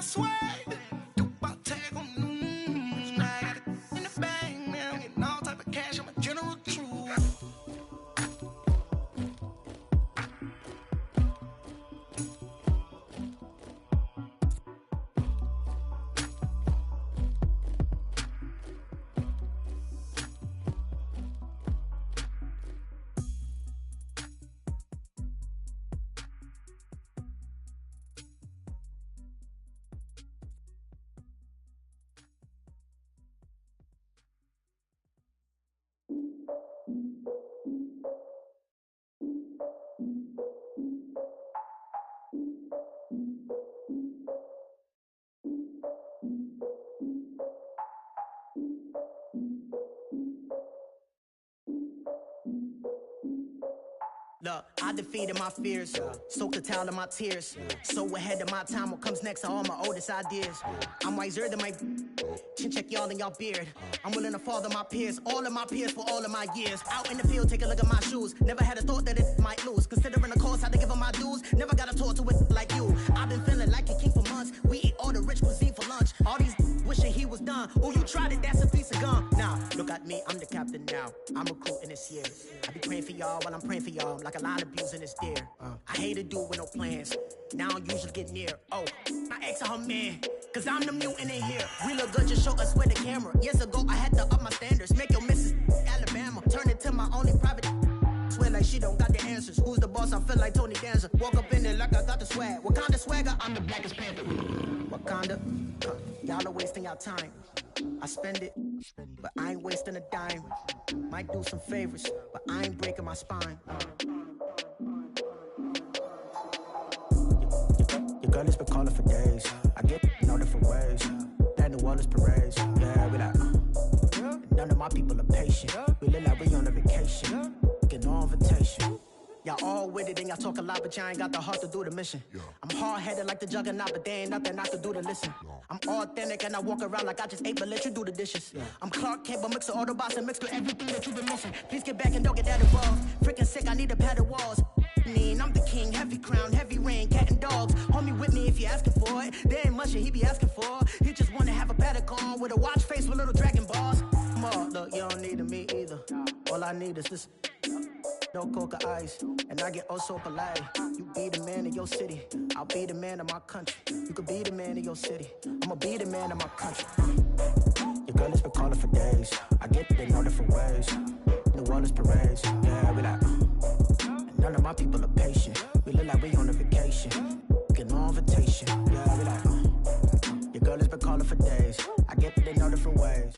swear. Do my tag on news. Now I got it in the bag, man. I'm getting all type of cash. I'm a general truth. Look, I defeated my fears, soaked the towel in my tears. So ahead of my time, what comes next are all my oldest ideas. I'm wiser than my chin check y'all in y'all beard. I'm willing to father my peers, all of my peers for all of my years. Out in the field, take a look at my shoes. Never had a thought that it might lose. Considering the cost, had to give them my dues. Never got a talk to it like you. I've been feeling like a king for months. We eat all the rich cuisine for lunch. All these wishing he was done. Oh, you tried it, that's a piece of gum. Now, look at me, I'm the captain now. I'm recruiting this year. I be praying for y'all while I'm praying for y'all. Like a lot of abusing this deer. I hate a dude with no plans. Now I usually get near. Oh, I ask her man, cause I'm the mutant in here. We look good, just show us where the camera. Years ago, I had to up my standards. Make your missus Alabama. Turn it to my only private. Swear like she don't got the answers. Who's the boss? I feel like Tony Danza. Walk up in there like I got the swag. What kind of swagger? I'm the blackest panther. What kind of? Y'all are wasting your time. I spend it, but I ain't wasting a dime. Might do some favors, but I ain't breaking my spine. Your girl has been calling for days. I get in all different ways. That New Orleans parades. Yeah, we like, none of my people are patient. We look like we on a vacation. Get no invitation. Y'all all with it and y'all talk a lot, but y'all ain't got the heart to do the mission. I'm hard-headed like the juggernaut, but there ain't nothing I can do to listen. I'm authentic and I walk around like I just ate, but let you do the dishes. I'm Clark Kent, but mix the Autobots and mix with everything that you've been missing. Please get back and don't get that involved. Freaking sick, I need a padded walls. I'm the king, heavy crown, heavy rain, cat and dogs. Homie with me if you're asking for it. There ain't much that he be asking for. He just wanna have a paddock on with a watch face with little dragon balls. Come on, look, you don't need me either. All I need is this. No coca ice, and I get oh so polite. You be the man of your city, I'll be the man of my country. You could be the man of your city, I'ma be the man of my country. Your girl has been calling for days. I get it in all different ways. New Orleans parades, yeah, we like. None of my people are patient. We look like we on a vacation. Get no invitation, yeah, we like. Your girl has been calling for days. I get it in all different ways.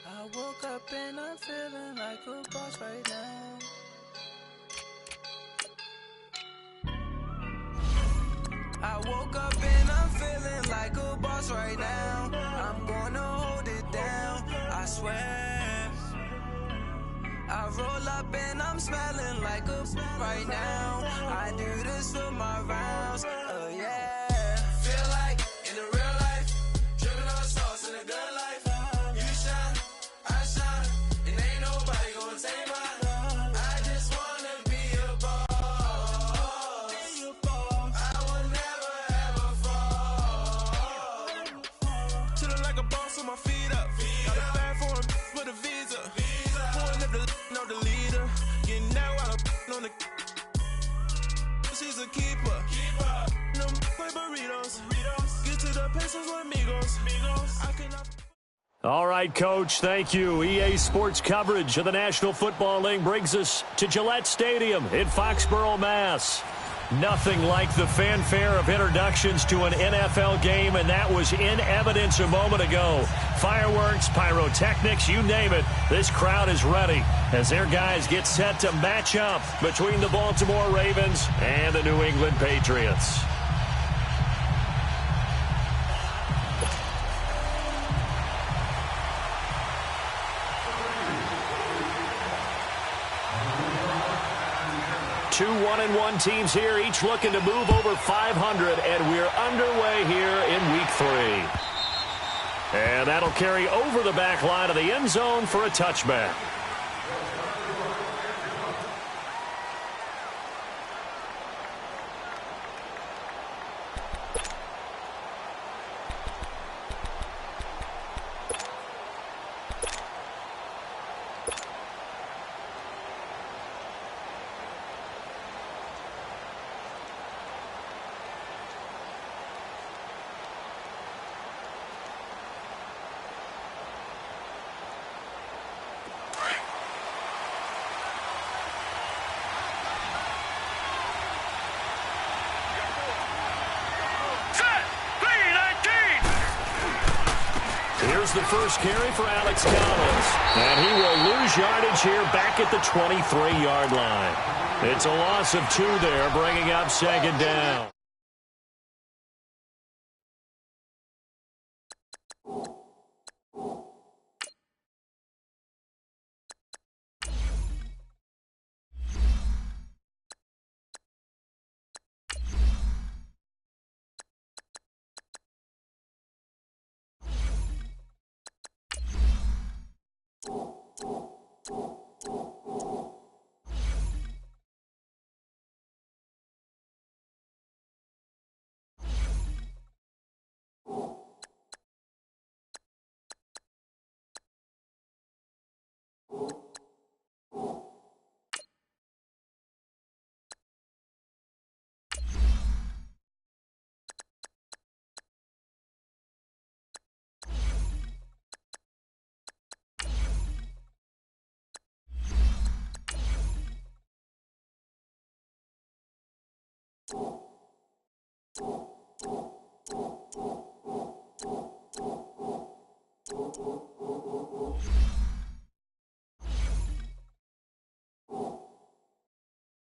I woke up and I'm feeling like a boss right now. I woke up and I'm feeling like a boss right now. I'm gonna hold it down, I swear. I roll up and I'm smelling like a right now. I do this for my rounds, oh yeah. Feel like in the real life, dripping on sauce in a good life. You shine, I shine, and ain't nobody gonna take mine. I just wanna be a boss. I will never ever fall. Chillin' like a boss with my feet up. Got a bag for him with a visa. Pulling up the leader. Getting out while I'm on the. She's a keeper. No play burritos. Get to the pesos with amigos. I cannot. All right, Coach, thank you. EA Sports coverage of the National Football League brings us to Gillette Stadium in Foxborough, Mass. Nothing like the fanfare of introductions to an NFL game, and that was in evidence a moment ago. Fireworks, pyrotechnics, you name it. This crowd is ready as their guys get set to match up between the Baltimore Ravens and the New England Patriots. Two 1-1 teams here, each looking to move over 500, and we're underway here in Week 3. And that'll carry over the back line of the end zone for a touchback. Here's the first carry for Alex Collins. And he will lose yardage here back at the 23-yard line. It's a loss of 2 there, bringing up second down.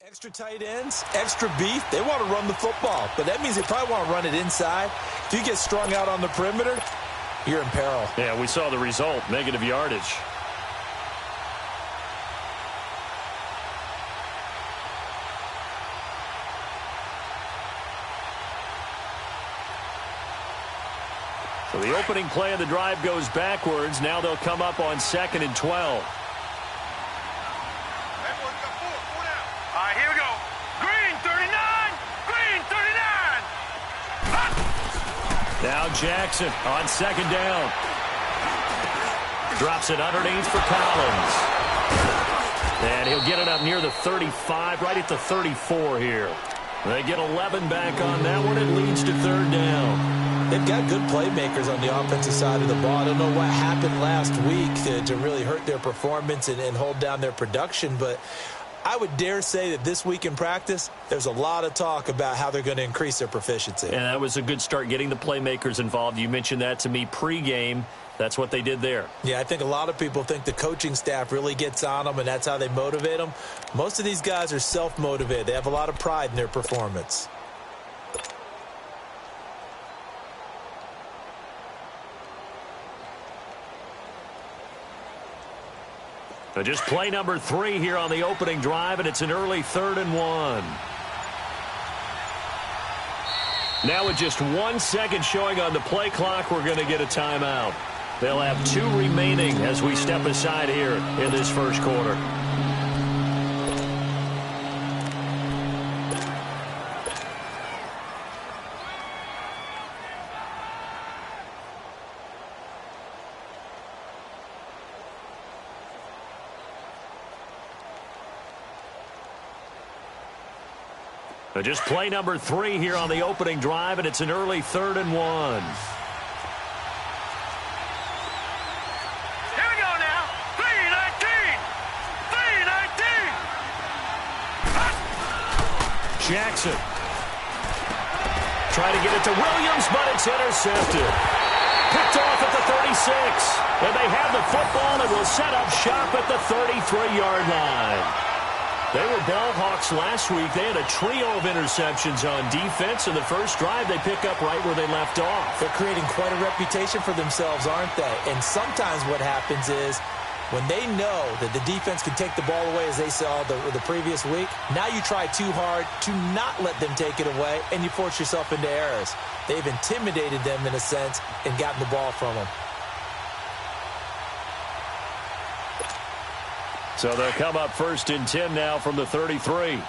Extra tight ends, extra beef, they want to run the football, but that means they probably want to run it inside. If you get strung out on the perimeter, you're in peril. Yeah, we saw the result, negative yardage. So the opening play of the drive goes backwards. Now they'll come up on 2nd and 12. Now Jackson on 2nd down. Drops it underneath for Collins. And he'll get it up near the 35, right at the 34 here. They get 11 back on that one. It leads to 3rd down. They've got good playmakers on the offensive side of the ball. I don't know what happened last week to really hurt their performance and hold down their production, but I would dare say that this week in practice, there's a lot of talk about how they're going to increase their proficiency. And that was a good start, getting the playmakers involved. You mentioned that to me pregame. That's what they did there. Yeah, I think a lot of people think the coaching staff really gets on them, and that's how they motivate them. Most of these guys are self-motivated. They have a lot of pride in their performance. So just play number 3 here on the opening drive, and it's an early 3rd and 1. Now with just 1 second showing on the play clock, we're going to get a timeout. They'll have 2 remaining as we step aside here in this first quarter. So just play number 3 here on the opening drive, and it's an early 3rd and 1. Here we go now. 3-19. 3-19. Jackson Try to get it to Williams, but it's intercepted. Picked off at the 36. And they have the football and will set up shop at the 33-yard line. They were ball hawks last week. They had a trio of interceptions on defense. In the first drive, they pick up right where they left off. They're creating quite a reputation for themselves, aren't they? And sometimes what happens is when they know that the defense can take the ball away, as they saw the previous week, now you try too hard to not let them take it away, and you force yourself into errors. They've intimidated them in a sense and gotten the ball from them. So they'll come up 1st and 10 now from the 33. 20.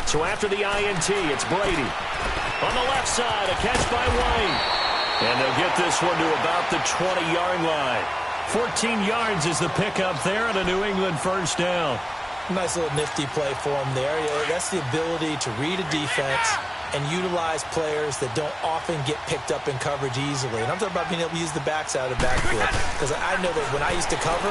So after the INT, it's Brady. On the left side, a catch by White. And they'll get this one to about the 20-yard line. 14 yards is the pickup there and a New England first down. Nice little nifty play for him there. That's the ability to read a defense and utilize players that don't often get picked up in coverage easily. And I'm talking about being able to use the backside of the backfield. Because I know that when I used to cover,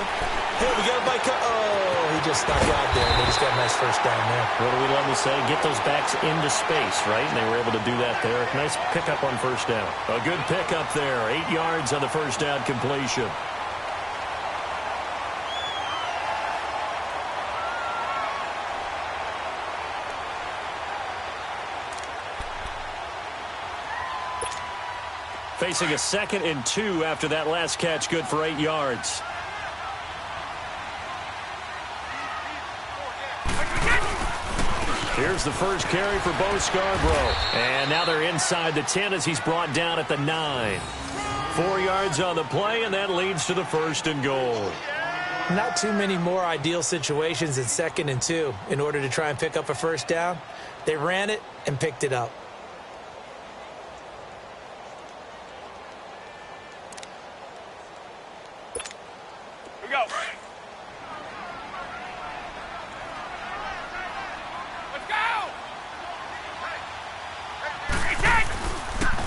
hey, we got a bike. Oh, he just snuck out there. And they just got a nice first down there. What do we love to say? Get those backs into space, right? And they were able to do that there. Nice pickup on first down. A good pickup there. 8 yards on the first down completion. Facing a 2nd and 2 after that last catch, good for 8 yards. Here's the first carry for Bo Scarborough. And now they're inside the 10 as he's brought down at the 9. 4 yards on the play, and that leads to the 1st and goal. Not too many more ideal situations in 2nd and 2 in order to try and pick up a first down. They ran it and picked it up.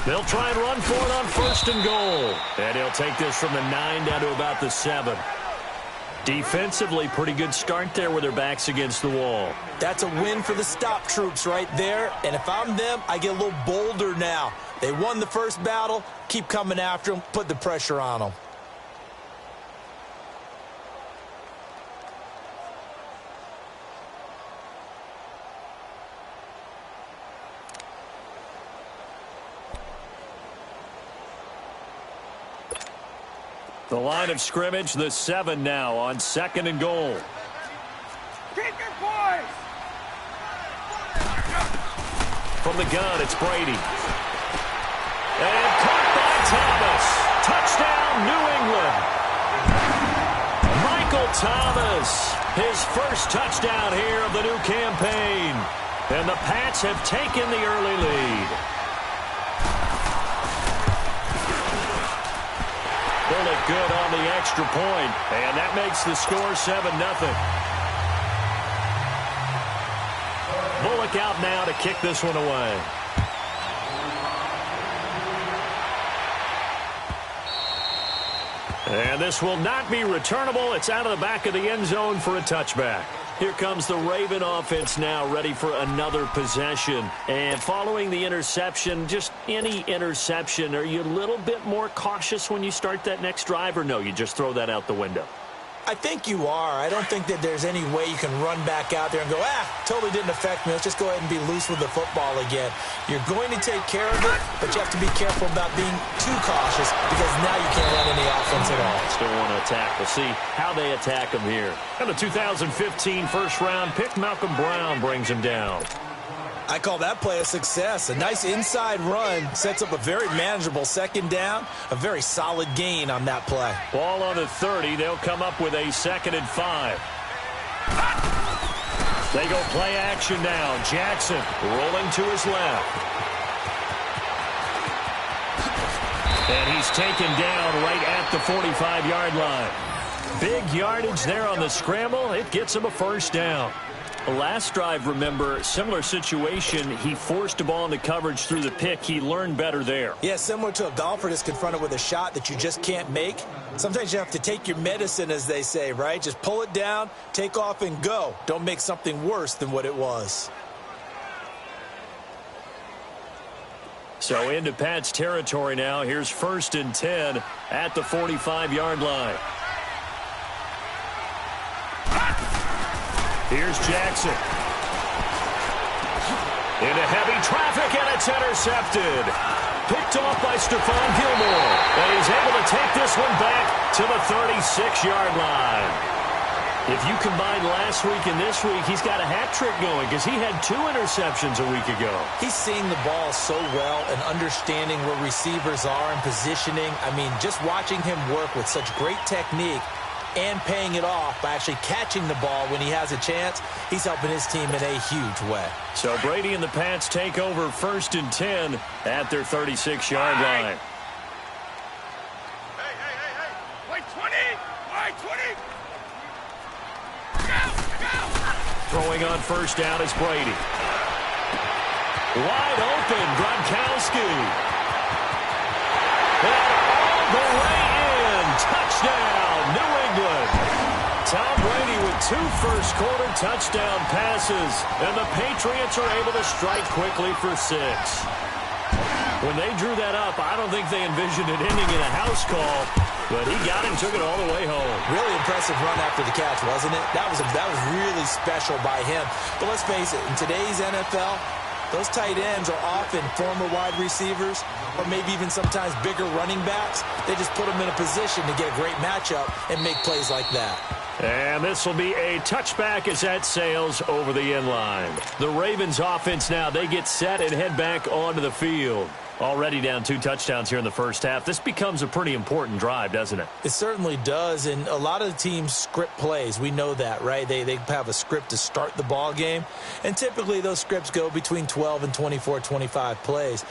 They'll try and run for it on 1st and goal. And he'll take this from the 9 down to about the 7. Defensively, pretty good start there with their backs against the wall. That's a win for the stop troops right there. And if I'm them, I get a little bolder now. They won the first battle. Keep coming after them. Put the pressure on them. The line of scrimmage, the 7 now on 2nd and goal. Keep your boys. From the gun, it's Brady. And caught by Thomas. Touchdown, New England. Michael Thomas, his first touchdown here of the new campaign. And the Pats have taken the early lead. Bullock good on the extra point, and that makes the score 7-0. Bullock out now to kick this one away. And this will not be returnable. It's out of the back of the end zone for a touchback. Here comes the Raven offense now, ready for another possession. And following the interception, just any interception, are you a little bit more cautious when you start that next drive, or no, you just throw that out the window? I think you are. I don't think that there's any way you can run back out there and go, totally didn't affect me. Let's just go ahead and be loose with the football again. You're going to take care of it, but you have to be careful about being too cautious because now you can't run any offense at all. Still want to attack. We'll see how they attack him here. And the 2015 first-round pick, Malcolm Brown, brings him down. I call that play a success. A nice inside run sets up a very manageable 2nd down. A very solid gain on that play. Ball on the 30. They'll come up with a 2nd and 5. They go play action now. Jackson rolling to his left. And he's taken down right at the 45-yard line. Big yardage there on the scramble. It gets him a first down. Last drive, remember, similar situation. He forced a ball into coverage through the pick. He learned better there. Yeah, similar to a golfer that's confronted with a shot that you just can't make. Sometimes you have to take your medicine, as they say, right? Just pull it down, take off, and go. Don't make something worse than what it was. So into Pat's territory now. Here's 1st and 10 at the 45-yard line. Here's Jackson. Into heavy traffic, and it's intercepted. Picked off by Stephon Gilmore. And he's able to take this one back to the 36-yard line. If you combine last week and this week, he's got a hat trick going because he had 2 interceptions a week ago. He's seeing the ball so well and understanding where receivers are and positioning. I mean, just watching him work with such great technique and paying it off by actually catching the ball when he has a chance, he's helping his team in a huge way. So Brady and the Pats take over 1st and 10 at their 36-yard line. Hey. Wait 20. Wait 20. Throwing on 1st down is Brady. Wide open, Gronkowski. And all the way in. Touchdown, New England. Tom Brady with 2 first-quarter touchdown passes, and the Patriots are able to strike quickly for 6. When they drew that up, I don't think they envisioned it ending in a house call, but he got it and took it all the way home. Really impressive run after the catch, wasn't it? That was really special by him. But let's face it, in today's NFL, those tight ends are often former wide receivers or maybe even sometimes bigger running backs. They just put them in a position to get a great matchup and make plays like that. And this will be a touchback as that sails over the end line. The Ravens offense now, they get set and head back onto the field. Already down 2 touchdowns here in the first half. This becomes a pretty important drive, doesn't it? It certainly does, and a lot of the teams script plays. We know that, right? They have a script to start the ball game, and typically those scripts go between 12 and 24, 25 plays.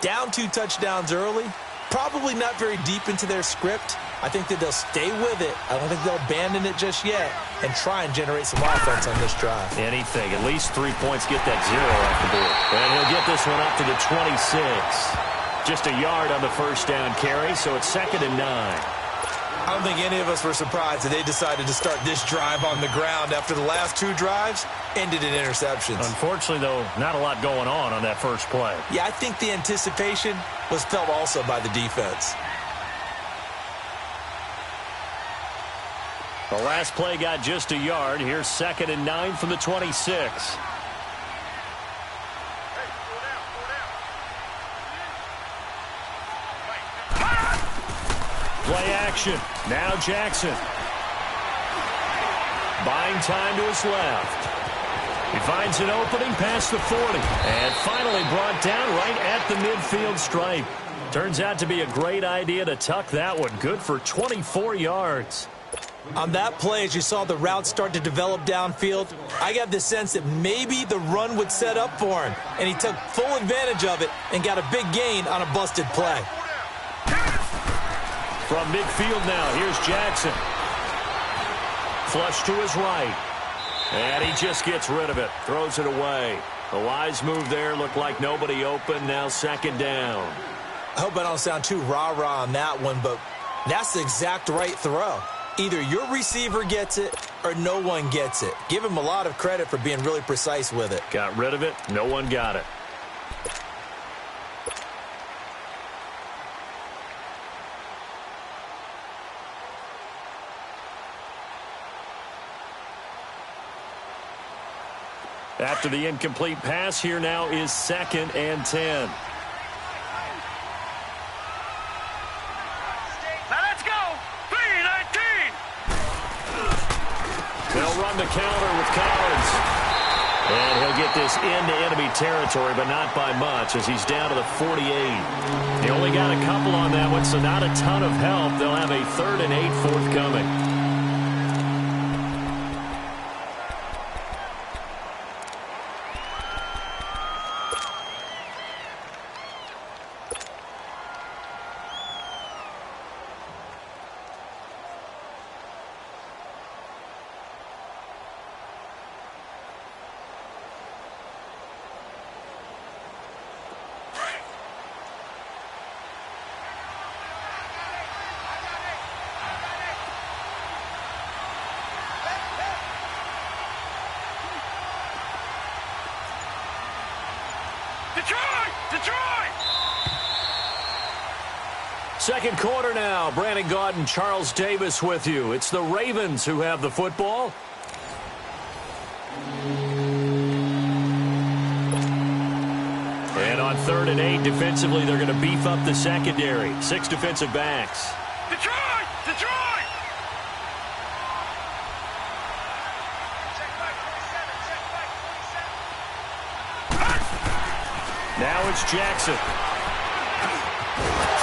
Down 2 touchdowns early, probably not very deep into their script. I think that they'll stay with it. I don't think they'll abandon it just yet and try and generate some offense on this drive. Anything. At least 3 points, get that 0 off the board. And he'll get this one up to the 26. Just a yard on the 1st down carry, so it's 2nd and 9. I don't think any of us were surprised that they decided to start this drive on the ground after the last 2 drives ended in interceptions. Unfortunately, though, not a lot going on that first play. Yeah, I think the anticipation was felt also by the defense. The last play got just a yard. Here's 2nd and 9 from the 26. Play action. Now Jackson. Buying time to his left. He finds an opening past the 40. And finally brought down right at the midfield stripe. Turns out to be a great idea to tuck that one. Good for 24 yards. On that play, as you saw the route start to develop downfield, I got the sense that maybe the run would set up for him. And he took full advantage of it and got a big gain on a busted play. From midfield now, here's Jackson. Flush to his right. And he just gets rid of it. Throws it away. A wise move there. Looked like nobody open. Now 2nd down. I hope I don't sound too rah-rah on that one, but that's the exact right throw. Either your receiver gets it or no one gets it. Give him a lot of credit for being really precise with it. Got rid of it. No one got it. After the incomplete pass, here now is 2nd and 10. They'll run the counter with Collins. And he'll get this into enemy territory, but not by much as he's down to the 48. He only got a couple on that one, so not a ton of help. They'll have a 3rd and 8 forthcoming. Second quarter now. Brandon Gaudin and Charles Davis with you. It's the Ravens who have the football. And on 3rd and 8, defensively, they're going to beef up the secondary. 6 defensive backs. Detroit! Detroit! Now it's Jackson.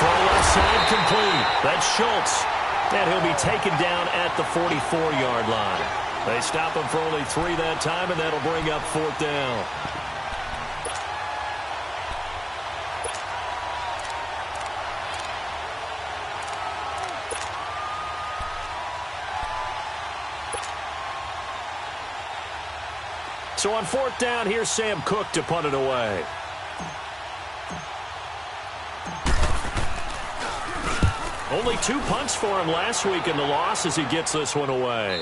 Throw left side complete. That's Schultz. And he'll be taken down at the 44-yard line. They stop him for only 3 that time, and that'll bring up 4th down. So on 4th down, here's Sam Cook to punt it away. Only 2 punts for him last week in the loss as he gets this one away.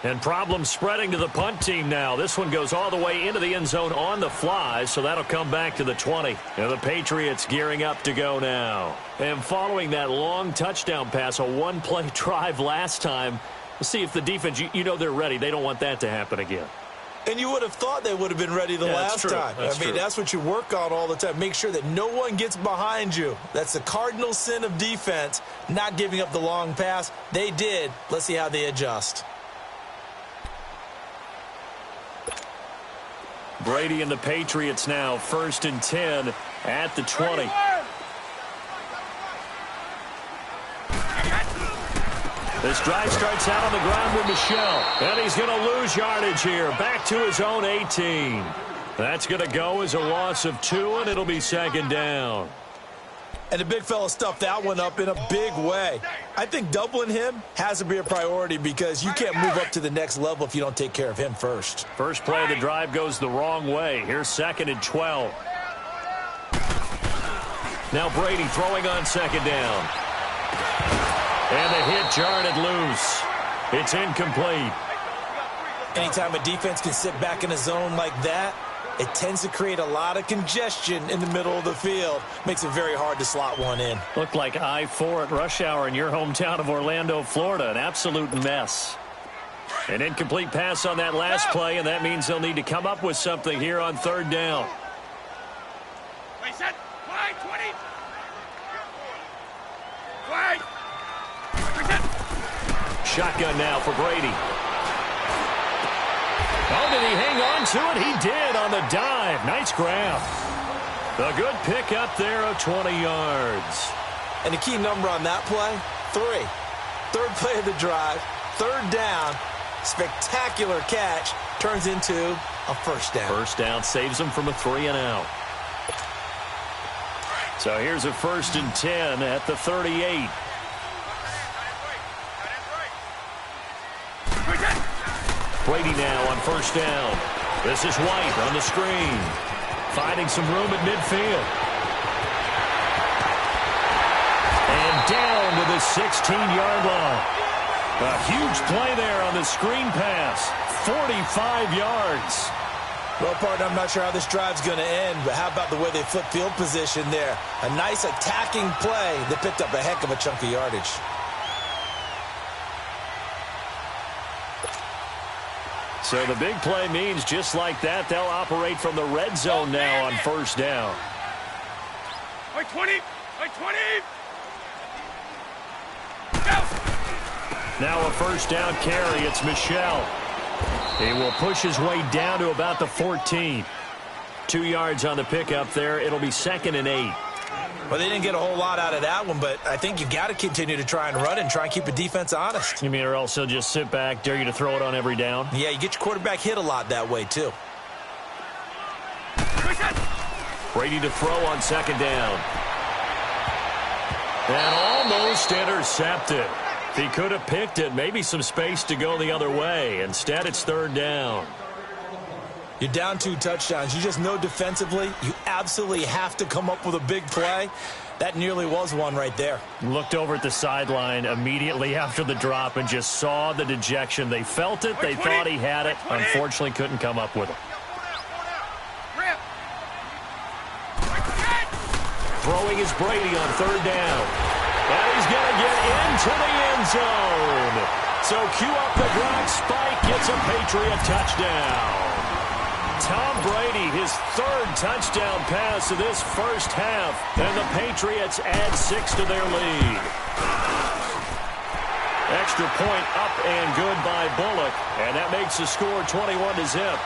And problems spreading to the punt team now. This one goes all the way into the end zone on the fly, so that'll come back to the 20. And the Patriots gearing up to go now. And following that long touchdown pass, a one-play drive last time, let's see if the defense, you know they're ready. They don't want that to happen again. And you would have thought they would have been ready the last time. That's what you work on all the time. Make sure that no one gets behind you. That's the cardinal sin of defense, not giving up the long pass. They did. Let's see how they adjust. Brady and the Patriots now, 1st and 10 at the 20. This drive starts out on the ground with Michel. And he's going to lose yardage here. Back to his own 18. That's going to go as a loss of 2, and it'll be 2nd down. And the big fella stuffed that one up in a big way. I think doubling him has to be a priority because you can't move up to the next level if you don't take care of him first. First play of the drive goes the wrong way. Here's 2nd and 12. Now Brady throwing on 2nd down. And the hit jarred it loose. It's incomplete. Anytime a defense can sit back in a zone like that, it tends to create a lot of congestion in the middle of the field. Makes it very hard to slot one in. Looked like I-4 at rush hour in your hometown of Orlando, Florida. An absolute mess. An incomplete pass on that last play, and that means they'll need to come up with something here on 3rd down. Wait, set. Wide, 20. Wide. Shotgun now for Brady. Oh, did he hang on to it? He did on the dive. Nice grab. A good pick up there of 20 yards. And the key number on that play, 3. 3rd play of the drive, 3rd down, spectacular catch, turns into a 1st down. 1st down saves him from a 3 and out. So here's a 1st and 10 at the 38. Brady now on 1st down. This is White on the screen. Finding some room at midfield. And down to the 16-yard line. A huge play there on the screen pass. 45 yards. Well, partner, I'm not sure how this drive's going to end, but how about the way they flip field position there? A nice attacking play that picked up a heck of a chunk of yardage. So the big play means just like that, they'll operate from the red zone now on 1st down. Wait, 20. Wait, 20. Now a 1st down carry. It's Michel. He will push his way down to about the 14. 2 yards on the pickup there. It'll be 2nd and 8. Well, they didn't get a whole lot out of that one, but I think you've got to continue to try and run and try and keep the defense honest. You mean or else he'll just sit back, dare you to throw it on every down? Yeah, you get your quarterback hit a lot that way, too. Brady to throw on 2nd down. And almost intercepted. If he could have picked it, maybe some space to go the other way. Instead, it's 3rd down. You're down 2 touchdowns. You just know defensively you absolutely have to come up with a big play. That nearly was one right there. Looked over at the sideline immediately after the drop and just saw the dejection. They felt it. They thought he had it. Unfortunately, couldn't come up with it. Throwing is Brady on third down. And he's going to get into the end zone. So cue up the Gronk spike, gets a Patriot touchdown. Tom Brady, his third touchdown pass of this first half, and the Patriots add 6 to their lead. Extra point up and good by Bullock, and that makes the score 21-0.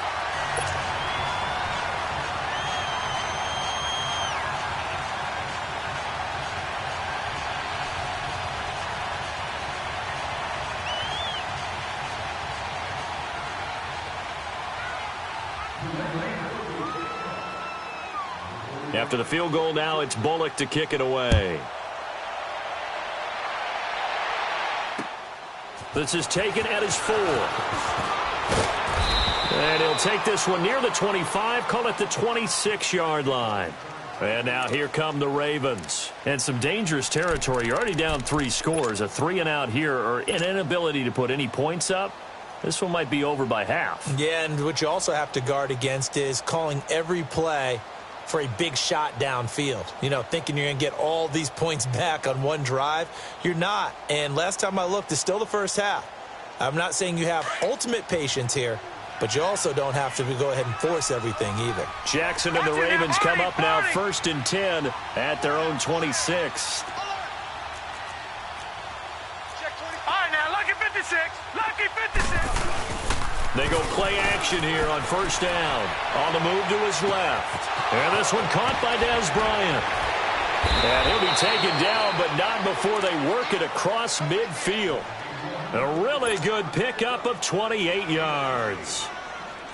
After the field goal now, it's Bullock to kick it away. This is taken at his 4. And he'll take this one near the 25, call it the 26-yard line. And now here come the Ravens. And some dangerous territory. You're already down 3 scores. A 3-and-out here, or an inability to put any points up. This one might be over by half. Yeah, and what you also have to guard against is calling every play for a big shot downfield. You know, thinking you're going to get all these points back on one drive. You're not. And last time I looked, it's still the first half. I'm not saying you have ultimate patience here, but you also don't have to go ahead and force everything either. Jackson and the Ravens come up now 1st and 10 at their own 26. All right, now, lucky 56. Lucky 56. They go play action here on first down. On the move to his left. And this one caught by Dez Bryant. And he'll be taken down, but not before they work it across midfield. A really good pickup of 28 yards.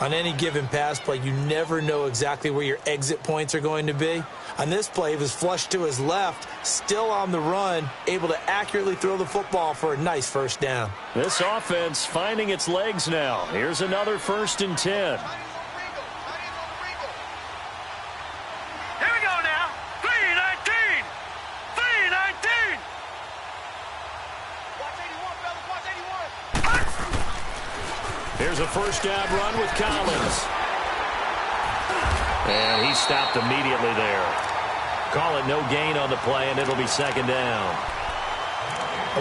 On any given pass play, you never know exactly where your exit points are going to be. On this play, he was flushed to his left, still on the run, able to accurately throw the football for a nice first down. This offense finding its legs now. Here's another 1st and 10. Here we go now. 3-19. 3-19. Watch 81, fellas. Watch 81. Here's a first down run with Collins. And he stopped immediately there. Call it no gain on the play, and it'll be 2nd down.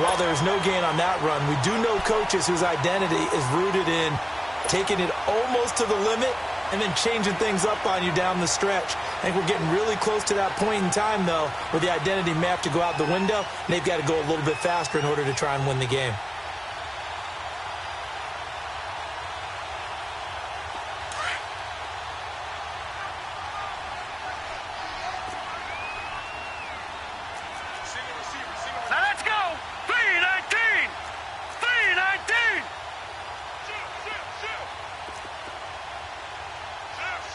While there's no gain on that run, we do know coaches whose identity is rooted in taking it almost to the limit and then changing things up on you down the stretch. I think we're getting really close to that point in time, though, where the identity may have to go out the window, and they've got to go a little bit faster in order to try and win the game. Now let's go. 3-19. 3-19.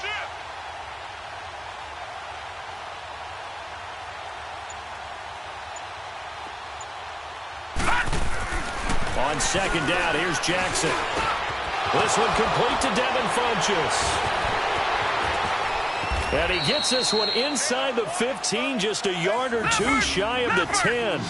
Shift. On 2nd down, here's Jackson. This one complete to Devin Funchess. And he gets this one inside the 15, just a yard or 2 shy of the 10.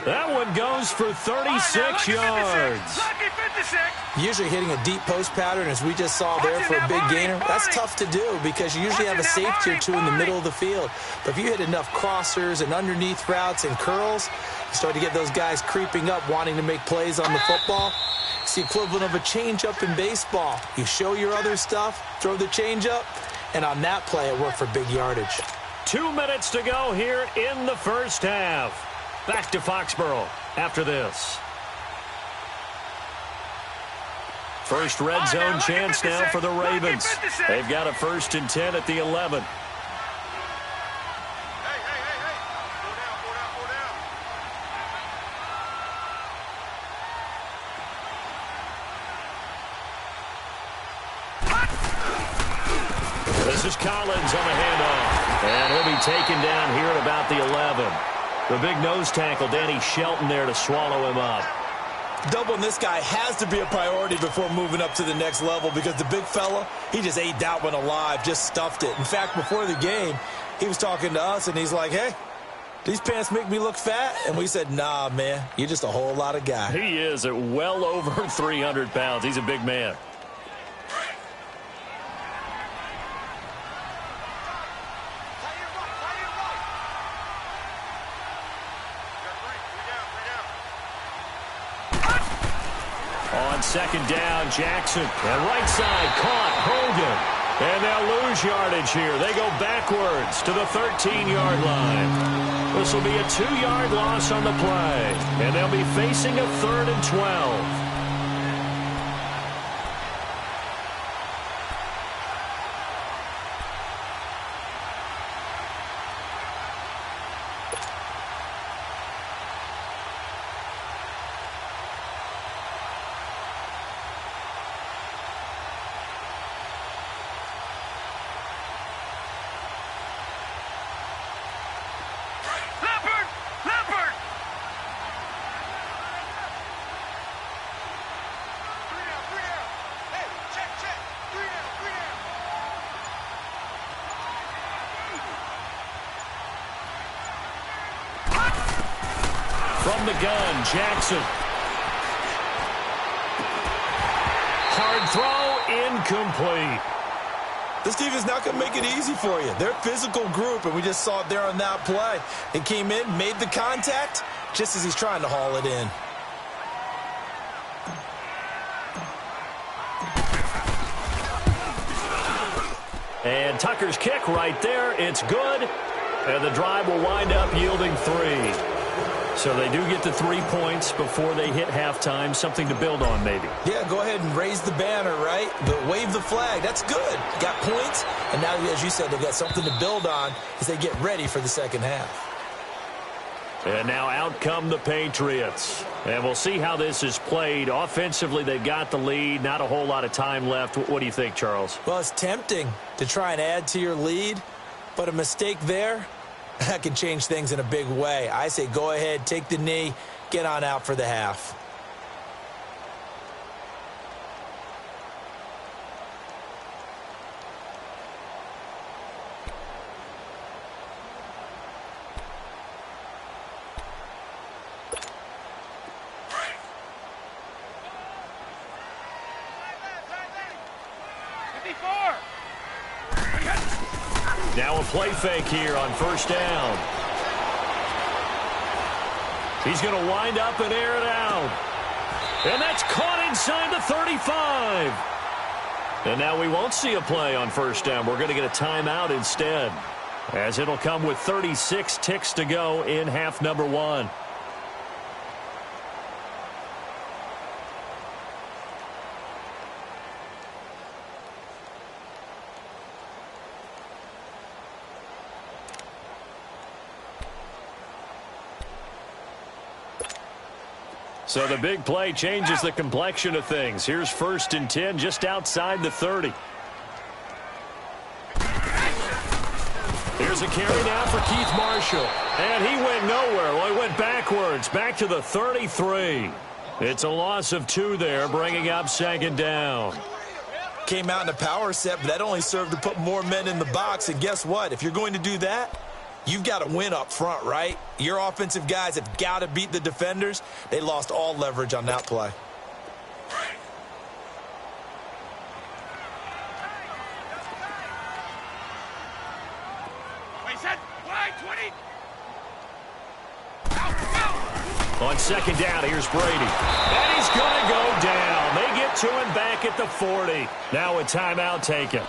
That one goes for 36 yards. Lucky 56. Usually hitting a deep post pattern, as we just saw there for a big gainer, that's tough to do because you usually have a safety or two in the middle of the field. But if you hit enough crossers and underneath routes and curls, you start to get those guys creeping up, wanting to make plays on the football. It's the equivalent of a changeup in baseball. You show your other stuff, throw the changeup, and on that play, it worked for big yardage. 2 minutes to go here in the first half. Back to Foxborough after this. First red zone chance now for the Ravens. They've got a 1st and 10 at the 11. This is Collins on the handoff. And he'll be taken down here at about the 11. The big nose tackle, Danny Shelton, there to swallow him up. Doubling this guy has to be a priority before moving up to the next level because the big fella, he just ate that one alive, just stuffed it. In fact, before the game, he was talking to us, and he's like, hey, these pants make me look fat? And we said, nah, man, you're just a whole lot of guy. He is at well over 300 pounds. He's a big man. second down. Jackson. And right side caught. Hogan. And they'll lose yardage here. They go backwards to the 13-yard line. This will be a 2-yard loss on the play. And they'll be facing a 3rd and 12. From the gun, Jackson. Hard throw, incomplete. This defense is not going to make it easy for you. They're a physical group, and we just saw it there on that play. It came in, made the contact, just as he's trying to haul it in. And Tucker's kick right there. It's good. And the drive will wind up yielding 3. So they do get the 3 points before they hit halftime. Something to build on, maybe. Yeah, go ahead and raise the banner, right? But wave the flag. That's good. Got points. And now, as you said, they've got something to build on as they get ready for the second half. And now out come the Patriots. And we'll see how this is played. Offensively, they've got the lead. Not a whole lot of time left. What do you think, Charles? Well, it's tempting to try and add to your lead. But a mistake there, that can change things in a big way. I say go ahead, take the knee, get on out for the half. Now a play fake here on first down. He's going to wind up and air it out. And that's caught inside the 35. And now we won't see a play on first down. We're going to get a timeout instead, as it'll come with 36 ticks to go in half number 1. So the big play changes the complexion of things. Here's 1st and 10 just outside the 30. Here's a carry now for Keith Marshall. And he went nowhere. Well, he went backwards, back to the 33. It's a loss of 2 there, bringing up 2nd down. Came out in a power set, but that only served to put more men in the box. And guess what? If you're going to do that, you've got to win up front, right? Your offensive guys have got to beat the defenders. They lost all leverage on that play. On 2nd down, here's Brady. And he's going to go down. They get to him back at the 40. Now a timeout taken.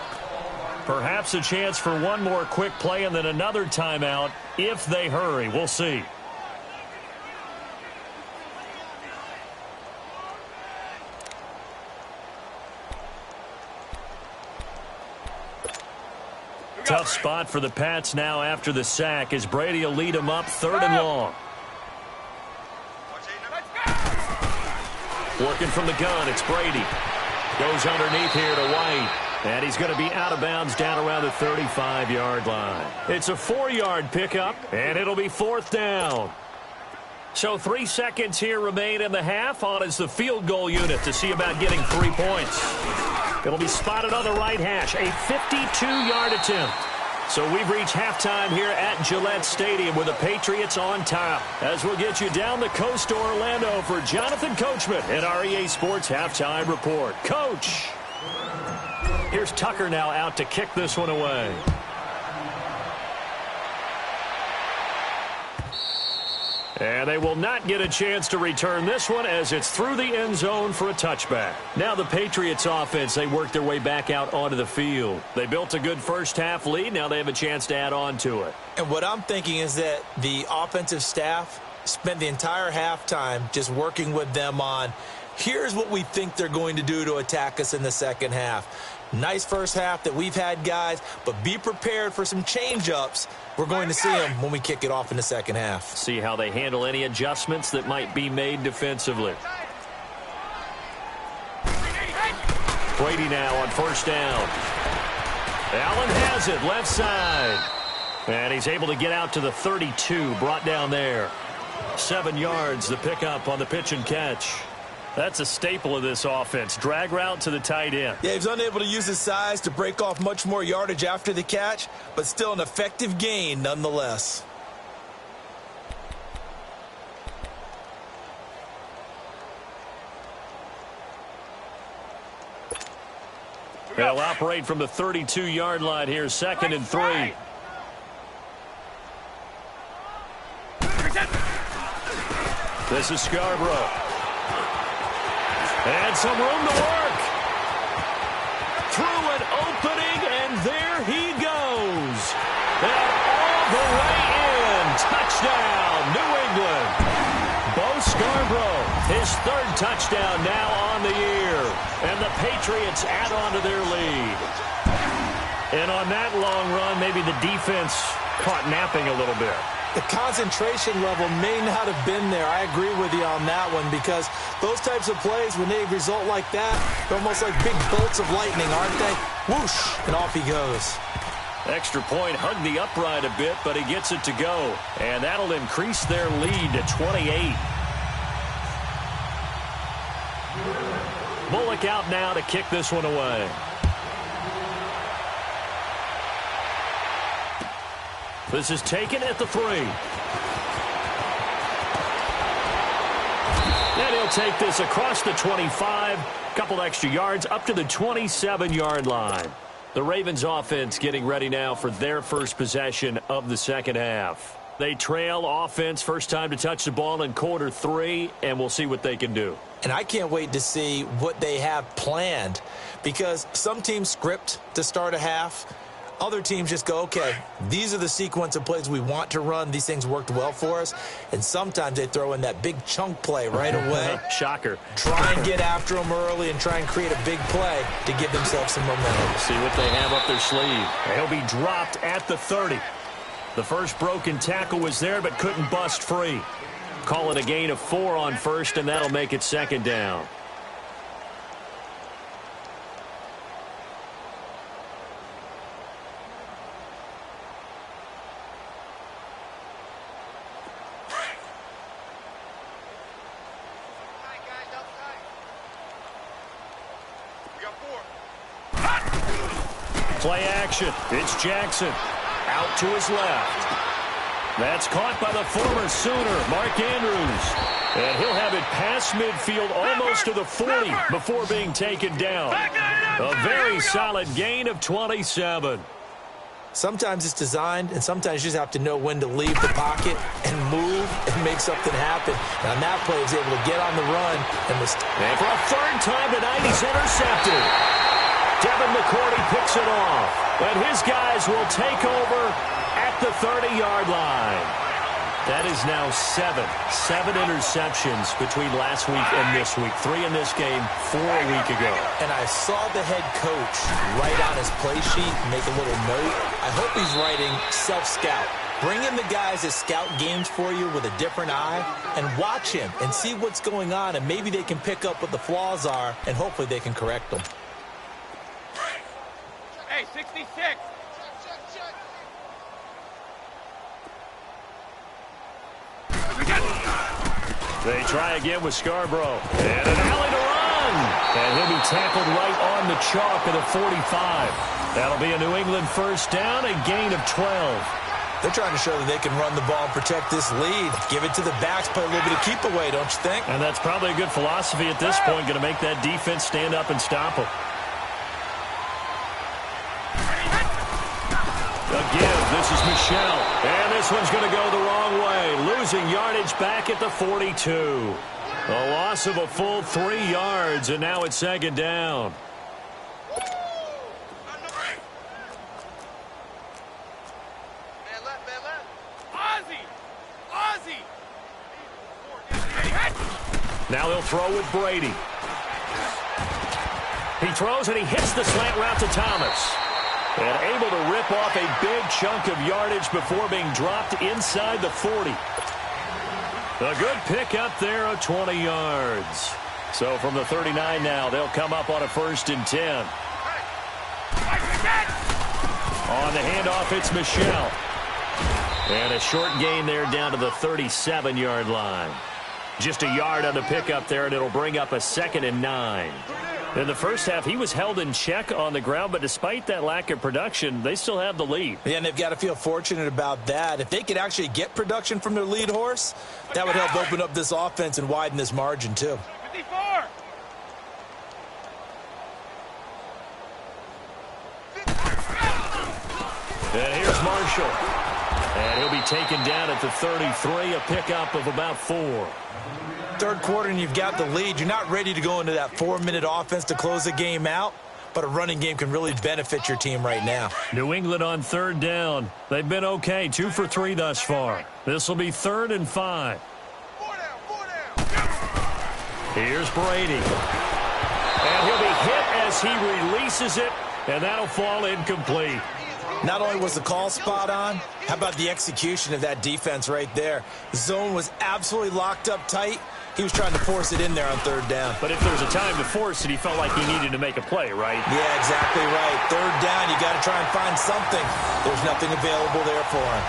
Perhaps a chance for one more quick play and then another timeout if they hurry. We'll see. Tough spot for the Pats now after the sack as Brady will lead them up 3rd and long. Working from the gun, it's Brady. Goes underneath here to White. And he's going to be out of bounds down around the 35-yard line. It's a 4-yard pickup, and it'll be 4th down. So 3 seconds here remain in the half. On is the field goal unit to see about getting 3 points. It'll be spotted on the right hash, a 52-yard attempt. So we've reached halftime here at Gillette Stadium with the Patriots on top. As we'll get you down the coast to Orlando for Jonathan Coachman at our EA Sports Halftime Report. Coach! Here's Tucker now out to kick this one away. And they will not get a chance to return this one as it's through the end zone for a touchback. Now the Patriots offense, they work their way back out onto the field. They built a good first half lead. Now they have a chance to add on to it. And what I'm thinking is that the offensive staff spent the entire halftime just working with them on, here's what we think they're going to do to attack us in the second half. Nice first half that we've had, guys, but be prepared for some change-ups. We're going to see them when we kick it off in the second half. See how they handle any adjustments that might be made defensively. Brady now on first down. Allen has it, left side. And he's able to get out to the 32, brought down there. 7 yards, the pickup on the pitch and catch. That's a staple of this offense. Drag route to the tight end. Yeah, he's unable to use his size to break off much more yardage after the catch, but still an effective gain nonetheless. They'll operate from the 32-yard line here, 2nd and 3. This is Scarborough. And some room to work. Through an opening, and there he goes. And all the way in. Touchdown, New England. Bo Scarborough, his 3rd touchdown now on the year. And the Patriots add on to their lead. And on that long run, maybe the defense caught napping a little bit. The concentration level may not have been there. I agree with you on that one, because those types of plays, when they result like that, they're almost like big bolts of lightning, aren't they? Whoosh, and off he goes. Extra point, hugged the upright a bit, but he gets it to go. And that'll increase their lead to 28. Bullock out now to kick this one away. This is taken at the 3. And he'll take this across the 25. Couple extra yards up to the 27-yard line. The Ravens offense getting ready now for their first possession of the second half. They trail offense, first time to touch the ball in quarter 3, and we'll see what they can do. And I can't wait to see what they have planned, because some teams script to start a half. Other teams just go, okay, these are the sequence of plays we want to run. These things worked well for us. And sometimes they throw in that big chunk play right away. Shocker. Try and get after them early and try and create a big play to give themselves some momentum. See what they have up their sleeve. He'll be dropped at the 30. The first broken tackle was there but couldn't bust free. Call it a gain of 4 on first, and that'll make it 2nd down. Play action. It's Jackson. Out to his left. That's caught by the former Sooner, Mark Andrews. And he'll have it past midfield almost to the 40 before being taken down. A very solid gain of 27. Sometimes it's designed, and sometimes you just have to know when to leave the pocket and move and make something happen. And on that play, he was able to get on the run. And for a 3rd time tonight, he's intercepted. Devin McCourty picks it off. And his guys will take over at the 30-yard line. That is now 7 interceptions between last week and this week. 3 in this game, 4 a week ago. And I saw the head coach write on his play sheet, make a little note. I hope he's writing self-scout. Bring in the guys that scout games for you with a different eye and watch him and see what's going on, and maybe they can pick up what the flaws are, and hopefully they can correct them. Hey, 66. They try again with Scarborough. And an alley to run. And he'll be tackled right on the chalk at the 45. That'll be a New England first down, a gain of 12. They're trying to show that they can run the ball and protect this lead. Give it to the backs, play a little bit of keep away, don't you think? And that's probably a good philosophy at this point, going to make that defense stand up and stop them. A give This is Michelle. And this one's going to go the wrong way. Losing yardage back at the 42. A loss of a full 3 yards, and now it's second down. Now they'll throw with Brady. He throws and he hits the slant route to Thomas. And able to rip off a big chunk of yardage before being dropped inside the 40. A good pick up there of 20 yards. So from the 39 now, they'll come up on a 1st and 10. On the handoff, it's Michelle. And a short gain there down to the 37-yard line. Just a yard on the pickup there, and it'll bring up a 2nd and 9. In the first half, he was held in check on the ground, but despite that lack of production, they still have the lead. Yeah, and they've got to feel fortunate about that. If they could actually get production from their lead horse, that would help open up this offense and widen this margin, too. 54. And here's Marshall. And he'll be taken down at the 33, a pickup of about 4. Third quarter and you've got the lead. You're not ready to go into that 4-minute offense to close the game out, but a running game can really benefit your team right now. New England on 3rd down. They've been okay, 2 for 3 thus far. This will be 3rd and 5. Here's Brady. And he'll be hit as he releases it, and that'll fall incomplete. Not only was the call spot on, how about the execution of that defense right there? The zone was absolutely locked up tight. He was trying to force it in there on 3rd down. But if there's a time to force it, he felt like he needed to make a play, right? Yeah, exactly right. 3rd down, you got to try and find something. There's nothing available there for him.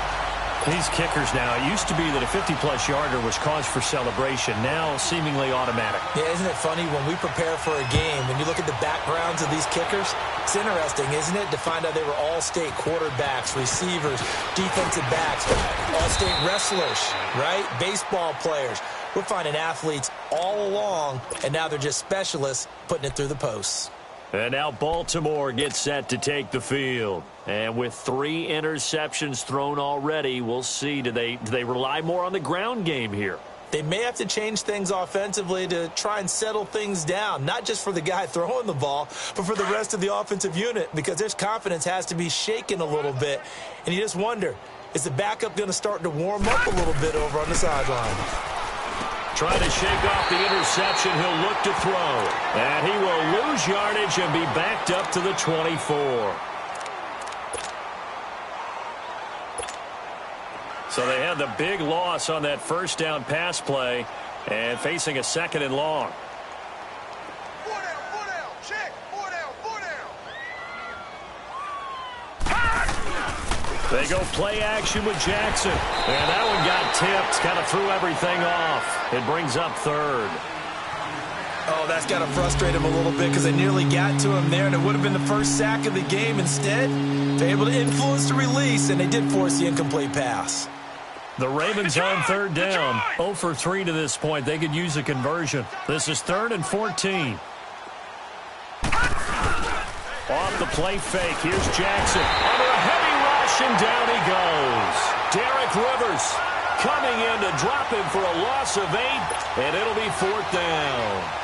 These kickers now, it used to be that a 50-plus yarder was cause for celebration. Now, seemingly automatic. Yeah, isn't it funny when we prepare for a game, when you look at the backgrounds of these kickers, it's interesting, isn't it, to find out they were all-state quarterbacks, receivers, defensive backs, all-state wrestlers, right? Baseball players. We're finding athletes all along, and now they're just specialists putting it through the posts. And now Baltimore gets set to take the field. And with 3 interceptions thrown already, we'll see. Do they rely more on the ground game here? They may have to change things offensively to try and settle things down, not just for the guy throwing the ball, but for the rest of the offensive unit, because their confidence has to be shaken a little bit. And you just wonder, is the backup going to start to warm up a little bit over on the sideline? Trying to shake off the interception, he'll look to throw. And he will lose yardage and be backed up to the 24. So they had the big loss on that 1st down pass play and facing a 2nd and long. 4 down, check, 4 down. They go play action with Jackson. And that one got tipped, kind of threw everything off. It brings up 3rd. Oh, that's got to frustrate him a little bit because they nearly got to him there, and it would have been the first sack of the game. Instead, they're able to influence the release, and they did force the incomplete pass. The Ravens on 3rd down. 0 for 3 to this point. They could use a conversion. This is 3rd and 14. Off the play fake. Here's Jackson. Under a heavy rush, and down he goes. Derek Rivers coming in to drop him for a loss of 8, and it'll be 4th down.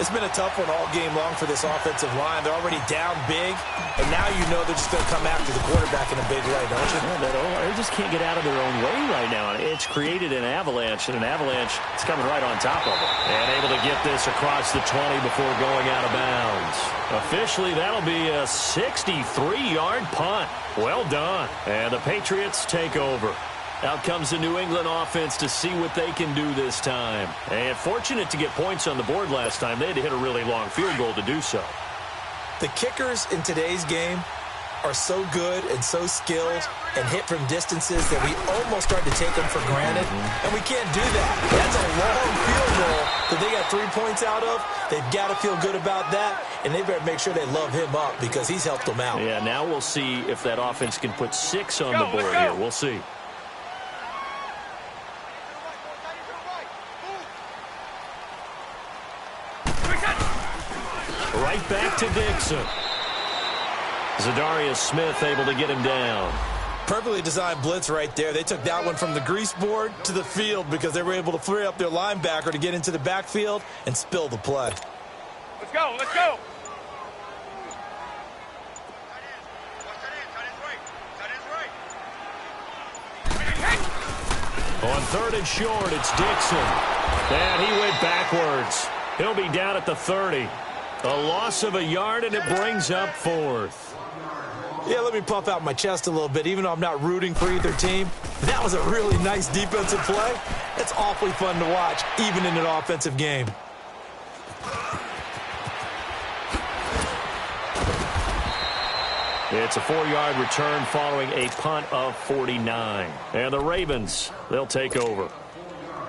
It's been a tough one all game long for this offensive line. They're already down big, and now you know they're just going to come after the quarterback in a big way, don't you? Yeah, they just can't get out of their own way right now. It's created an avalanche, and an avalanche is coming right on top of it. And able to get this across the 20 before going out of bounds. Officially, that'll be a 63-yard punt. Well done. And the Patriots take over. Out comes the New England offense to see what they can do this time. And fortunate to get points on the board last time. They had to hit a really long field goal to do so. The kickers in today's game are so good and so skilled and hit from distances that we almost start to take them for granted. And we can't do that. That's a long field goal that they got 3 points out of. They've got to feel good about that, and they better make sure they love him up because he's helped them out. Yeah, now we'll see if that offense can put 6 on the board here. We'll see. Right back to Dixon. Zadarius Smith able to get him down. Perfectly designed blitz right there. They took that one from the grease board to the field because they were able to free up their linebacker to get into the backfield and spill the play. Let's go, let's go. On 3rd and short, it's Dixon. And he went backwards. He'll be down at the 30. A loss of a yard, and it brings up 4th. Yeah, let me puff out my chest a little bit, even though I'm not rooting for either team. That was a really nice defensive play. It's awfully fun to watch, even in an offensive game. It's a 4-yard return following a punt of 49. And the Ravens, they'll take over.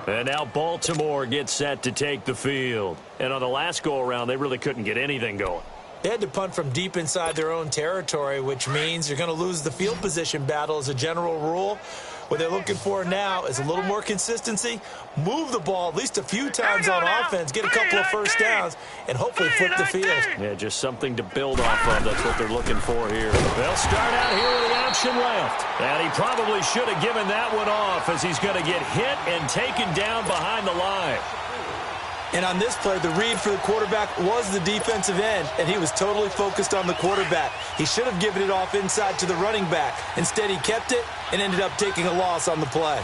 And now Baltimore gets set to take the field. And on the last go-around, they really couldn't get anything going. They had to punt from deep inside their own territory, which means you're going to lose the field position battle as a general rule. What they're looking for now is a little more consistency, move the ball at least a few times on offense, get a couple of first downs, and hopefully flip the field. Yeah, just something to build off of. That's what they're looking for here. They'll start out here with the option left. And he probably should have given that one off as he's going to get hit and taken down behind the line. And on this play, the read for the quarterback was the defensive end, and he was totally focused on the quarterback. He should have given it off inside to the running back. Instead, he kept it and ended up taking a loss on the play.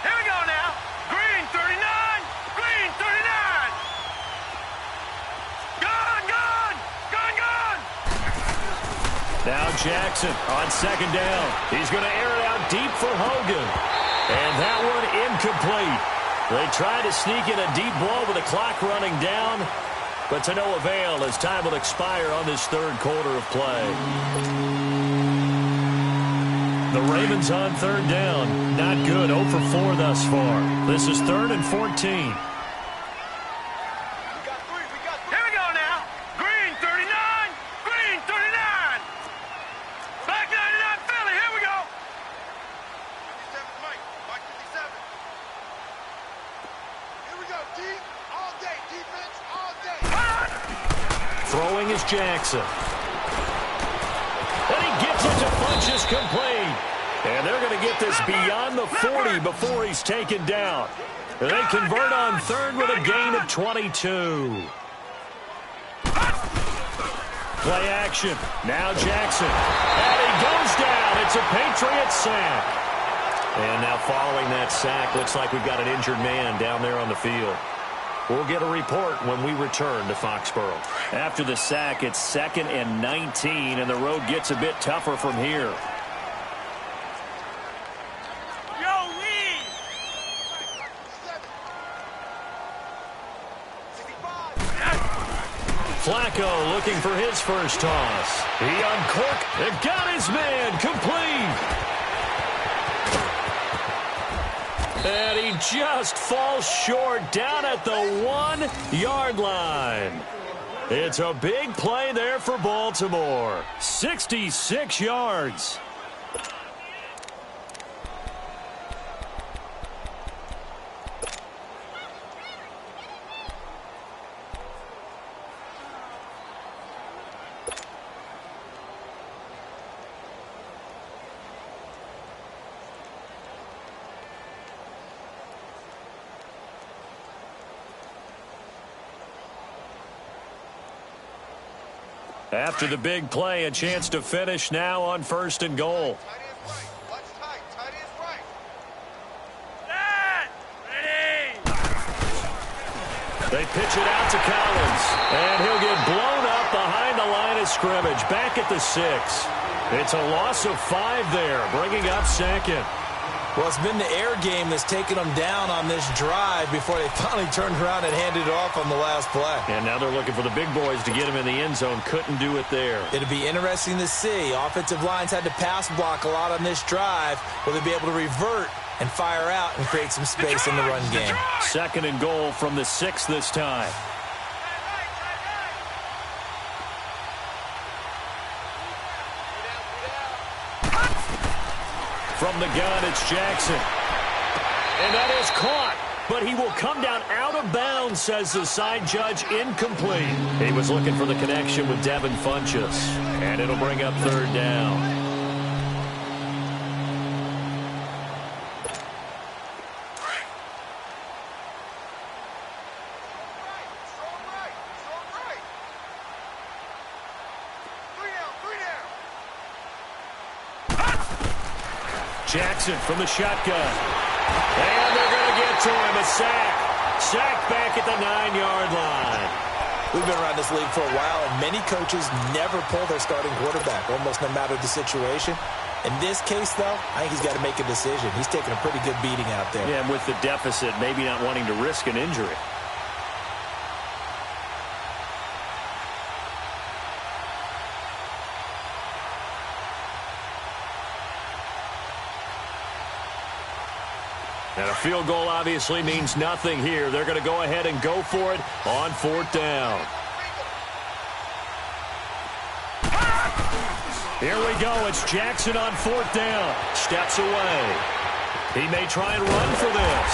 Here we go now. Green 39. Green 39. Gone, gone. Gone, gone. Now Jackson on 2nd down. He's going to air it out deep for Hogan. And that one incomplete. They tried to sneak in a deep blow with the clock running down, but to no avail as time will expire on this 3rd quarter of play. The Ravens on 3rd down. Not good. 0 for 4 thus far. This is 3rd and 14. Here we go now. Green 39. Green 39. Black 99 Philly. Here we go. 57 Mike. Mike 57. Here we go. Deep all day. Defense all day. Throwing is Jackson. And he gets it to Funchess complete. And they're going to get this beyond the 40 before he's taken down. And they convert on 3rd with a gain of 22. Play action. Now Jackson. And he goes down. It's a Patriots sack. And now following that sack, looks like we've got an injured man down there on the field. We'll get a report when we return to Foxborough. After the sack, it's 2nd and 19, and the road gets a bit tougher from here. Flacco looking for his first toss. He uncorked and got his man complete. And he just falls short down at the 1-yard line. It's a big play there for Baltimore. 66 yards. After the big play, a chance to finish now on 1st and goal. They pitch it out to Collins, and he'll get blown up behind the line of scrimmage, back at the 6. It's a loss of 5 there, bringing up 2nd. Well, it's been the air game that's taken them down on this drive before they finally turned around and handed it off on the last play. And now they're looking for the big boys to get him in the end zone. Couldn't do it there. It'll be interesting to see. Offensive lines had to pass block a lot on this drive. Will they be able to revert and fire out and create some space in the run game? 2nd and goal from the 6 this time. From the gun, it's Jackson. And that is caught. But he will come down out of bounds, says the side judge. Incomplete. He was looking for the connection with Devin Funchess. And it'll bring up 3rd down. Jackson from the shotgun. And they're going to get to him. A sack. Sack back at the 9-yard line. We've been around this league for a while, and many coaches never pull their starting quarterback, almost no matter the situation. In this case, though, I think he's got to make a decision. He's taking a pretty good beating out there. Yeah, and with the deficit, maybe not wanting to risk an injury. And a field goal obviously means nothing here. They're going to go ahead and go for it on 4th down. Here we go. It's Jackson on 4th down. Steps away. He may try and run for this.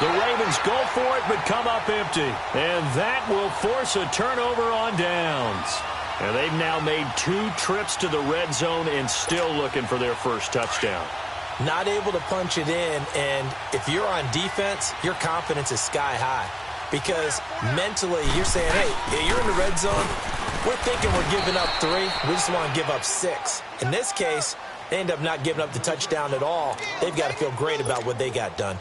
The Ravens go for it but come up empty. And that will force a turnover on downs. And they've now made 2 trips to the red zone and still looking for their first touchdown. Not able to punch it in, and if you're on defense, your confidence is sky high. Because mentally, you're saying, hey, you're in the red zone. We're thinking we're giving up 3. We just want to give up 6. In this case, they end up not giving up the touchdown at all. They've got to feel great about what they got done.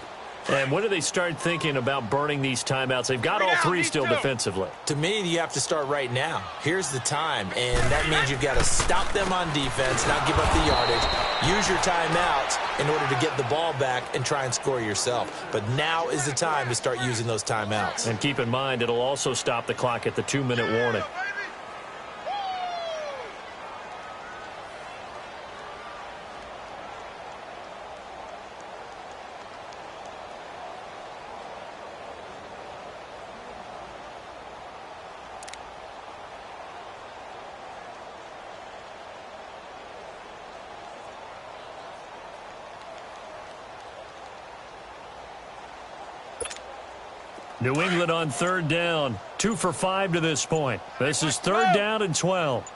And when do they start thinking about burning these timeouts? They've got all 3 still defensively. To me, you have to start right now. Here's the time, and that means you've got to stop them on defense, not give up the yardage, use your timeouts in order to get the ball back and try and score yourself. But now is the time to start using those timeouts. And keep in mind, it'll also stop the clock at the 2-minute warning. New England on 3rd down. 2 for 5 to this point. This is 3rd down and 12.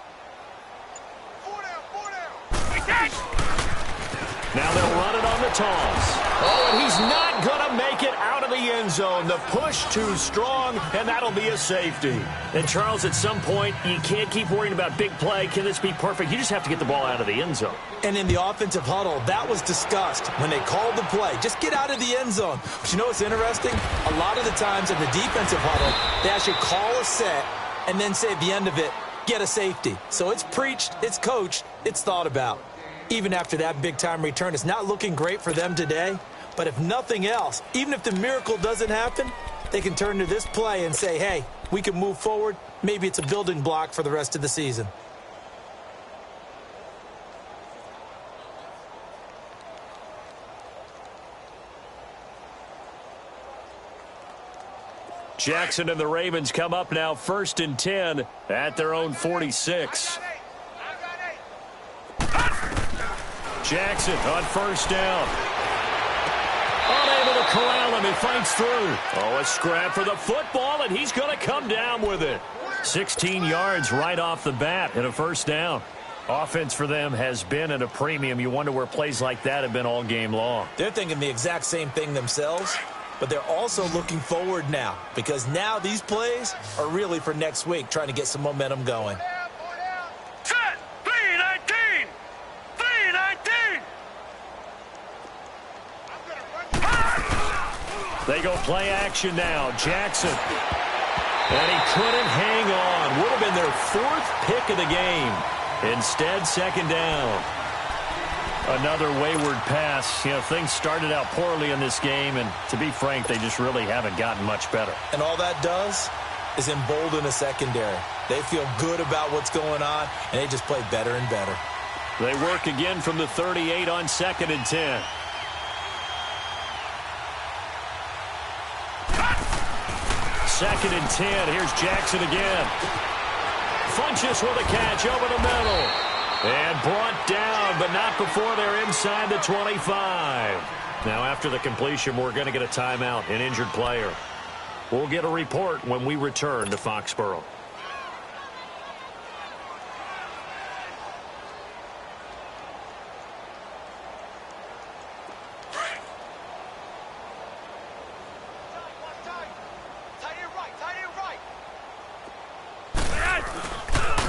Now they'll run it on the toss. Oh, and he's not going to make it out of the end zone. The push too strong, and that'll be a safety. And, Charles, at some point, you can't keep worrying about big play. Can this be perfect? You just have to get the ball out of the end zone. And in the offensive huddle, that was discussed when they called the play. Just get out of the end zone. But you know what's interesting? A lot of the times in the defensive huddle, they actually call a set and then say at the end of it, get a safety. So it's preached, it's coached, it's thought about. Even after that big-time return, it's not looking great for them today. But if nothing else, even if the miracle doesn't happen, they can turn to this play and say, hey, we can move forward. Maybe it's a building block for the rest of the season. Jackson and the Ravens come up now 1st and 10 at their own 46. Jackson on 1st down. Unable to corral him. He fights through. Oh, a scrap for the football, and he's going to come down with it. 16 yards right off the bat and a 1st down. Offense for them has been at a premium. You wonder where plays like that have been all game long. They're thinking the exact same thing themselves, but they're also looking forward now because now these plays are really for next week, trying to get some momentum going. Set. 3-19. 3-19. They go play action now. Jackson. And he couldn't hang on. Would have been their 4th pick of the game. Instead, 2nd down. Another wayward pass. You know, things started out poorly in this game, and to be frank, they just really haven't gotten much better. And all that does is embolden a secondary. They feel good about what's going on, and they just play better and better. They work again from the 38 on 2nd and 10. Second and 10. Here's Jackson again. Funches with a catch over the middle. And brought down, but not before they're inside the 25. Now, after the completion, we're going to get a timeout, an injured player. We'll get a report when we return to Foxborough.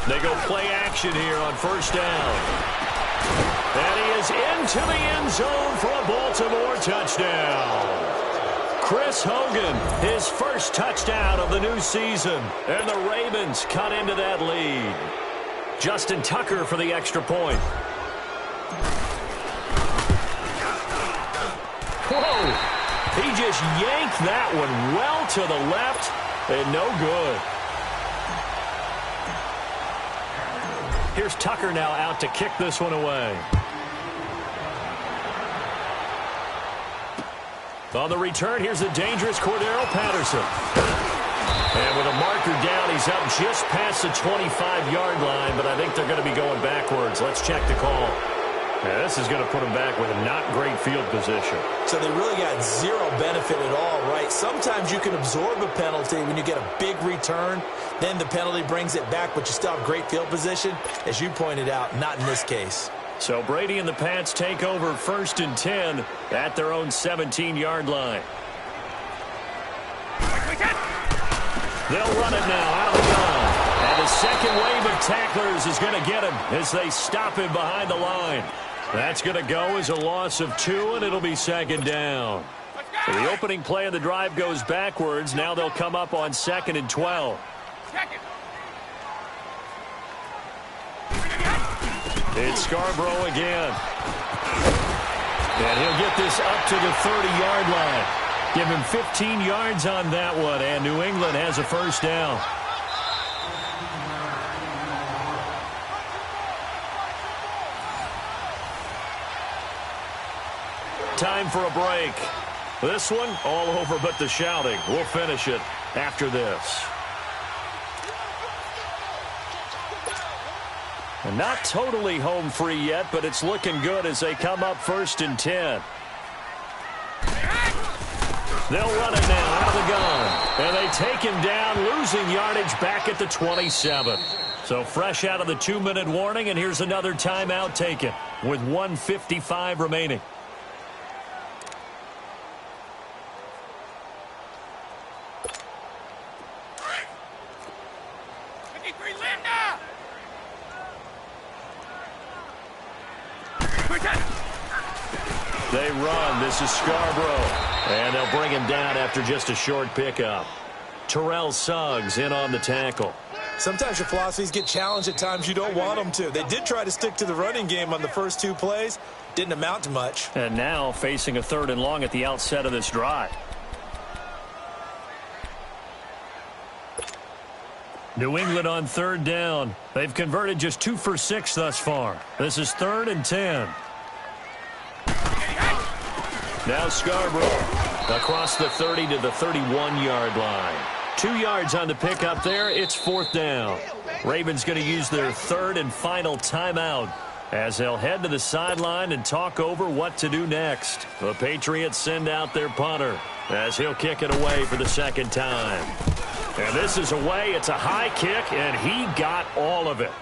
They go play action here on 1st down. And he is into the end zone for a Baltimore touchdown. Chris Hogan, his first touchdown of the new season. And the Ravens cut into that lead. Justin Tucker for the extra point. Whoa! He just yanked that one well to the left and no good. Here's Tucker now out to kick this one away. On the return, here's the dangerous Cordero Patterson. And with a marker down, he's up just past the 25-yard line, but I think they're going to be going backwards. Let's check the call. Yeah, this is going to put him back with a not great field position. So they really got zero benefit at all, right? Sometimes you can absorb a penalty when you get a big return. Then the penalty brings it back, but you still have great field position. As you pointed out, not in this case. So Brady and the Pats take over 1st and 10 at their own 17-yard line. They'll run it now out of the gun. And the second wave of tacklers is going to get him as they stop him behind the line. That's going to go as a loss of 2, and it'll be 2nd down. So the opening play of the drive goes backwards. Now they'll come up on 2nd and 12. It's Scarborough again. And he'll get this up to the 30-yard line. Give him 15 yards on that one, and New England has a first down. Time for a break. This one, all over but the shouting. We'll finish it after this. And not totally home free yet, but it's looking good as they come up 1st and 10. They'll run it now out of the gun. And they take him down, losing yardage back at the 27. So fresh out of the 2-minute warning, and here's another timeout taken with 1:55 remaining. They run. This is Scarborough. And they'll bring him down after just a short pickup. Terrell Suggs in on the tackle. Sometimes your philosophies get challenged at times you don't want them to. They did try to stick to the running game on the first 2 plays. Didn't amount to much. And now facing a 3rd and long at the outset of this drive. New England on 3rd down. They've converted just 2 for 6 thus far. This is 3rd and 10. Now Scarborough across the 30 to the 31-yard line. 2 yards on the pickup there. It's 4th down. Ravens going to use their 3rd and final timeout as they'll head to the sideline and talk over what to do next. The Patriots send out their punter as he'll kick it away for the 2nd time. And this is away. It's a high kick, and he got all of it.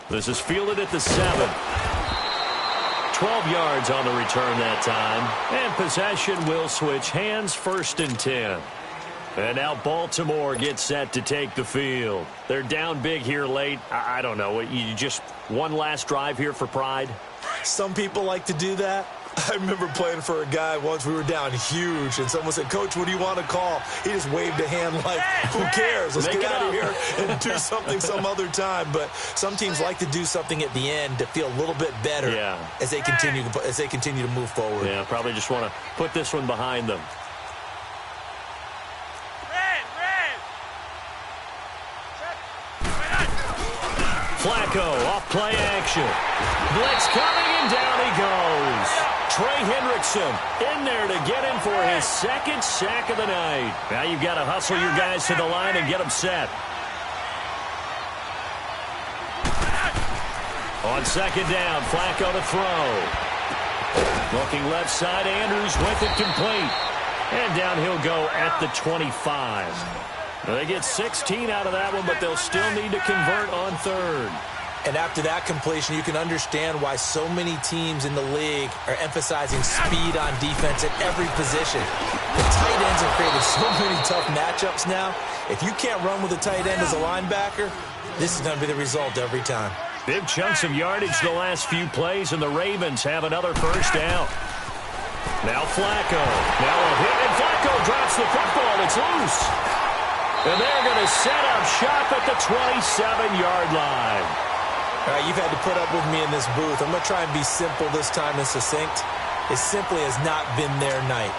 This is fielded at the 7. 12 yards on the return that time. And possession will switch hands, 1st and 10. And now Baltimore gets set to take the field. They're down big here late. I don't know. You just one last drive here for pride? Some people like to do that. I remember playing for a guy once. We were down huge, and someone said, "Coach, what do you want to call?" He just waved a hand like, who cares? Let's get out of here and do something some other time. But some teams like to do something at the end to feel a little bit better as they continue to move forward. Yeah, probably just want to put this one behind them. Flacco off play action. Blitz coming, and down he goes. Trey Hendrickson in there to get him for his 2nd sack of the night. Now you've got to hustle your guys to the line and get them set. On 2nd down, Flacco to throw. Looking left side, Andrews with it complete. And down he'll go at the 25. They get 16 out of that one, but they'll still need to convert on 3rd. And after that completion, you can understand why so many teams in the league are emphasizing speed on defense at every position. The tight ends have created so many tough matchups now. If you can't run with a tight end as a linebacker, this is going to be the result every time. Big chunks of yardage the last few plays, and the Ravens have another first down. Now Flacco. Now a hit, and Flacco drops the football. It's loose. And they're going to set up shop at the 27-yard line. All right, you've had to put up with me in this booth. I'm going to try and be simple this time and succinct. It simply has not been their night.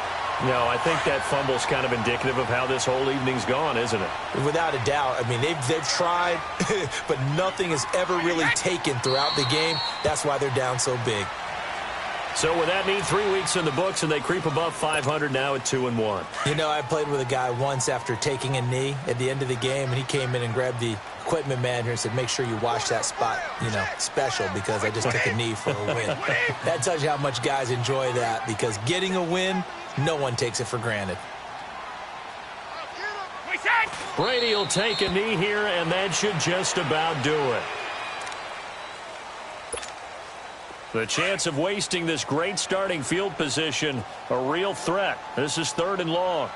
No, I think that fumble's kind of indicative of how this whole evening's gone, isn't it? Without a doubt. I mean, they've tried, but nothing has ever really taken throughout the game. That's why they're down so big. So would that mean 3 weeks in the books, and they creep above 500 now at 2-1? You know, I played with a guy once after taking a knee at the end of the game, and he came in and grabbed the equipment manager and said, make sure you watch that spot, special, because I just took a knee for a win. That tells you how much guys enjoy that, because getting a win, no one takes it for granted. Brady will take a knee here, and that should just about do it. The chance of wasting this great starting field position, a real threat. This is 3rd and long.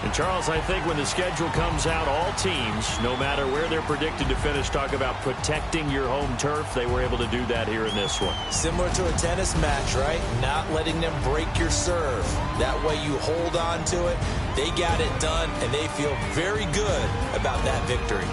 And Charles, I think when the schedule comes out, all teams, no matter where they're predicted to finish, talk about protecting your home turf. They were able to do that here in this one. Similar to a tennis match, right? Not letting them break your serve. That way you hold on to it. They got it done, and they feel very good about that victory.